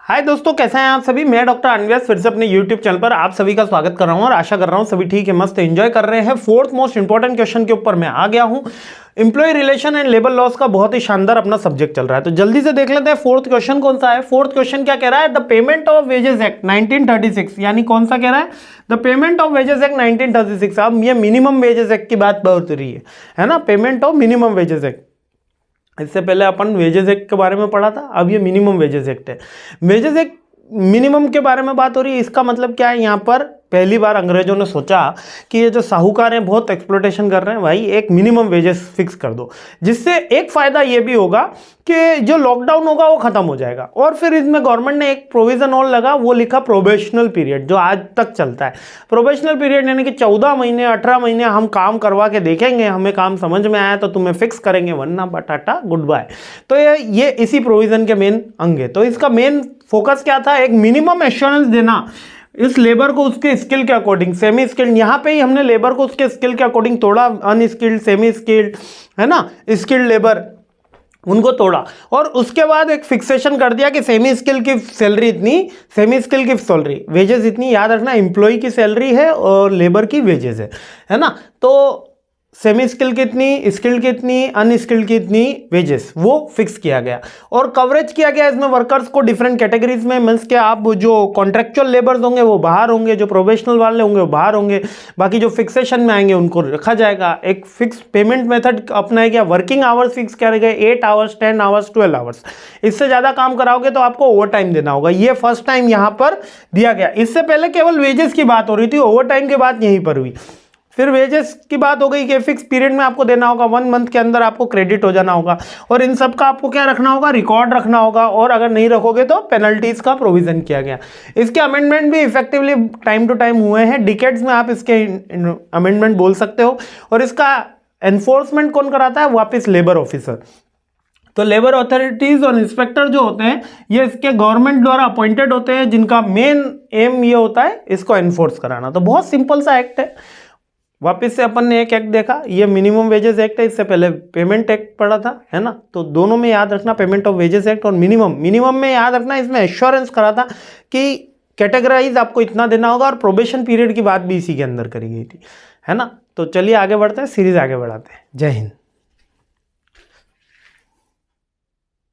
हाय दोस्तों, कैसे हैं आप सभी। मैं डॉक्टर अनव्यास फिर से अपने YouTube चैनल पर आप सभी का स्वागत कर रहा हूं और आशा कर रहा हूं सभी ठीक है, मस्त एंजॉय कर रहे हैं। फोर्थ मोस्ट इंपॉर्टेंट क्वेश्चन के ऊपर मैं आ गया हूं। Employee relation and labour laws का बहुत ही शानदार अपना सब्जेक्ट चल रहा है, तो जल्दी से देख लेते हैं फोर्थ क्वेश्चन कौन सा है। फोर्थ क्वेश्चन क्या कह रहा है, the payment of wages act 1936, यानी कौन सा कह रहा है, the payment of wages act 1936। अब ये मिनिमम वेजेस एक्ट की बात बहुत हो रही है ना, payment of minimum wages act. इससे पहले अपन वेजेस एक्ट के बारे में पढ़ा था, अब ये मिनिमम वेजेस एक्ट है। वेजेस एक्ट मिनिमम के बारे में बात हो रही है। इसका मतलब क्या है, यहाँ पर पहली बार अंग्रेजों ने सोचा कि ये जो साहूकार हैं बहुत एक्सप्लॉयटेशन कर रहे हैं, भाई एक मिनिमम वेजेस फिक्स कर दो, जिससे एक फायदा ये भी होगा कि जो लॉकडाउन होगा वो खत्म हो जाएगा। और फिर इसमें गवर्नमेंट ने एक प्रोविजन और लगा, वो लिखा प्रोबेशनल पीरियड, जो आज तक चलता है। प्रोबेशनल पीरियड यानी कि 14 महीने 18 महीने हम काम करवा के देखेंगे, हमें काम समझ में आया तो तुम्हें फिक्स करेंगे, वरना टाटा गुड बाय। तो ये इसी प्रोविजन के मेन अंग है। तो इसका मेन फोकस क्या था, एक मिनिमम एश्योरेंस देना इस लेबर को उसके स्किल के अकॉर्डिंग। सेमी स्किल्ड, यहां पे ही हमने लेबर को उसके स्किल के अकॉर्डिंग तोड़ा, अनस्किल्ड, सेमी स्किल्ड, है ना, स्किल्ड लेबर, उनको तोड़ा। और उसके बाद एक फिक्सेशन कर दिया कि सेमी स्किल की सैलरी इतनी, सेमी स्किल की सैलरी वेजेस इतनी। याद रखना, एम्प्लॉय की सैलरी है और लेबर की वेजेस है ना। तो सेमी स्किल कितनी, स्किल्ड कितनी, अनस्किल्ड कितनी वेजेस, वो फिक्स किया गया। और कवरेज किया गया इसमें वर्कर्स को डिफरेंट कैटेगरीज में। मीन्स के आप जो कॉन्ट्रेक्चुअल लेबर्स होंगे वो बाहर होंगे, जो प्रोफेशनल वाले होंगे वो बाहर होंगे, बाकी जो फिक्सेशन में आएंगे उनको रखा जाएगा। एक फिक्स पेमेंट मेथड अपनाया गया। वर्किंग आवर्स फिक्स किया गया, 8 आवर्स, 10 आवर्स, 12 आवर्स। इससे ज़्यादा काम कराओगे तो आपको ओवर टाइम देना होगा। ये फर्स्ट टाइम यहाँ पर दिया गया। इससे पहले केवल वेजेस की बात हो रही थी, ओवर टाइम की बात यहीं पर हुई। फिर वेजेस की बात हो गई कि फिक्स पीरियड में आपको देना होगा, 1 मंथ के अंदर आपको क्रेडिट हो जाना होगा। और इन सब का आपको क्या रखना होगा, रिकॉर्ड रखना होगा। और अगर नहीं रखोगे तो पेनल्टीज का प्रोविजन किया गया। इसके अमेंडमेंट भी इफेक्टिवली टाइम टू टाइम हुए हैं, डिकेड्स में आप इसके अमेंडमेंट बोल सकते हो। और इसका एनफोर्समेंट कौन कराता है, वापस लेबर ऑफिसर। तो लेबर अथॉरिटीज और इंस्पेक्टर जो होते हैं ये इसके गवर्नमेंट द्वारा अपॉइंटेड होते हैं, जिनका मेन एम ये होता है इसको एनफोर्स कराना। तो बहुत सिंपल सा एक्ट है। वापस से अपन ने एक एक्ट देखा, ये मिनिमम वेजेस एक्ट है, इससे पहले पेमेंट एक्ट पढ़ा था, है ना। तो दोनों में याद रखना, पेमेंट ऑफ वेजेस एक्ट और मिनिमम में याद रखना, इसमें एश्योरेंस करा था कि कैटेगराइज आपको इतना देना होगा। और प्रोबेशन पीरियड की बात भी इसी के अंदर करी गई थी, है ना। तो चलिए आगे बढ़ते हैं, सीरीज आगे बढ़ाते हैं। जय हिंद।